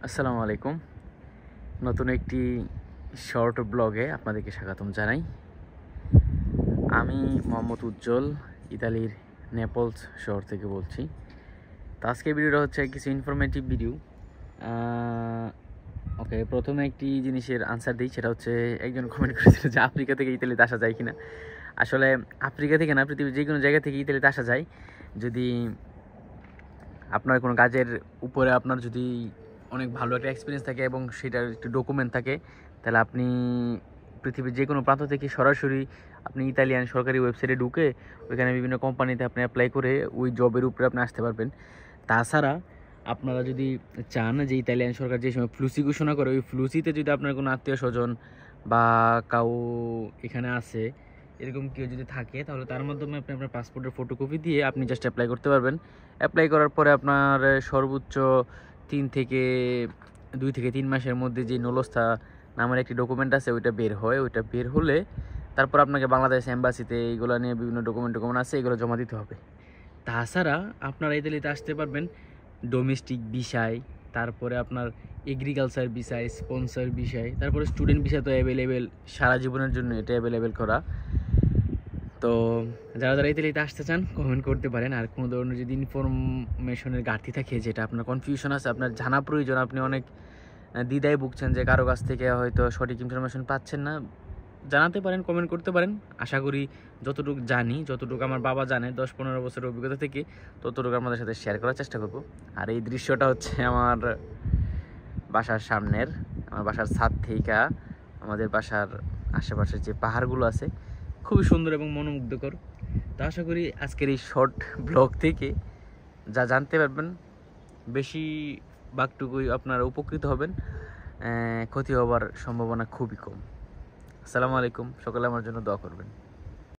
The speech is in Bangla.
আসসালামু আলাইকুম। নতুন একটি শর্ট ব্লগে আপনাদেরকে স্বাগতম জানাই। আমি মোহাম্মদ উজ্জ্বল, ইতালির নেপলস শহর থেকে বলছি। তো আজকের ভিডিওটা হচ্ছে কিছু ইনফরমেটিভ ভিডিও। ওকে, প্রথমে একটি জিনিসের আনসার দিই, সেটা হচ্ছে একজন কমেন্ট করেছিল যে আফ্রিকা থেকে ইতালিতে আসা যায় কিনা। আসলে আফ্রিকা থেকে না, পৃথিবীর যে কোনো জায়গা থেকে ইতালিতে আসা যায়, যদি আপনার কোনো কাজের উপরে আপনার যদি অনেক ভালো একটা এক্সপিরিয়েন্স থাকে এবং সেটার একটু ডকুমেন্ট থাকে, তাহলে আপনি পৃথিবীর যে কোনো প্রান্ত থেকে সরাসরি আপনি ইতালিয়ান সরকারি ওয়েবসাইটে ঢুকে ওইখানে বিভিন্ন কোম্পানিতে আপনি অ্যাপ্লাই করে ওই জবের উপরে আপনি আসতে পারবেন। তাছাড়া আপনারা যদি চান যে ইতালিয়ান সরকার যে সময় ফ্লুসি ঘোষণা করে, ওই ফ্লুসিতে যদি আপনার কোনো আত্মীয় স্বজন বা কাউ এখানে আছে, এরকম কেউ যদি থাকে, তাহলে তার মাধ্যমে আপনি আপনার পাসপোর্টের ফটোকপি দিয়ে আপনি জাস্ট অ্যাপ্লাই করতে পারবেন। অ্যাপ্লাই করার পরে আপনার সর্বোচ্চ 2 থেকে 3 মাসের মধ্যে যে নলস্থা নামের একটি ডকুমেন্ট আছে ওইটা বের হয়। ওইটা বের হলে তারপর আপনাকে বাংলাদেশ এম্বাসিতে এইগুলো নিয়ে বিভিন্ন ডকুমেন্ট আছে, এগুলো জমা দিতে হবে। তাছাড়া আপনারা ইতালিতে আসতে পারবেন ডোমেস্টিক ভিসায়, তারপরে আপনার এগ্রিকালচার ভিসায়, স্পন্সর ভিসায়, তারপরে স্টুডেন্ট ভিসা তো অ্যাভেলেবেল, সারা জীবনের জন্য এটা অ্যাভেলেবেল করা। তো যারা যারা ইতালিতে আসতে চান কমেন্ট করতে পারেন। আর কোনো ধরনের যদি ইনফরমেশনের ঘাটতি থাকে, যেটা আপনার কনফিউশন আছে, আপনার জানা প্রয়োজন, আপনি অনেক দ্বিধায় ভুগছেন যে কারো কাছ থেকে হয়তো সঠিক ইনফরমেশন পাচ্ছেন না, জানাতে পারেন, কমেন্ট করতে পারেন। আশা করি যতটুকু জানি, যতটুকু আমার বাবা জানে 10-15 বছরের অভিজ্ঞতা থেকে, ততটুকু আমাদের সাথে শেয়ার করার চেষ্টা করব। আর এই দৃশ্যটা হচ্ছে আমার বাসার সামনের, আমার বাসার ছাদ থেকে আমাদের বাসার আশেপাশের যে পাহাড়গুলো আছে, খুবই সুন্দর এবং মনোমুগ্ধকর। তো আশা করি আজকের এই শর্ট ব্লগ থেকে যা জানতে পারবেন, বেশি ভাগটুকুই আপনারা উপকৃত হবেন, ক্ষতি হওয়ার সম্ভাবনা খুবই কম। আসসালামু আলাইকুম, সকলে আমার জন্য দোয়া করবেন।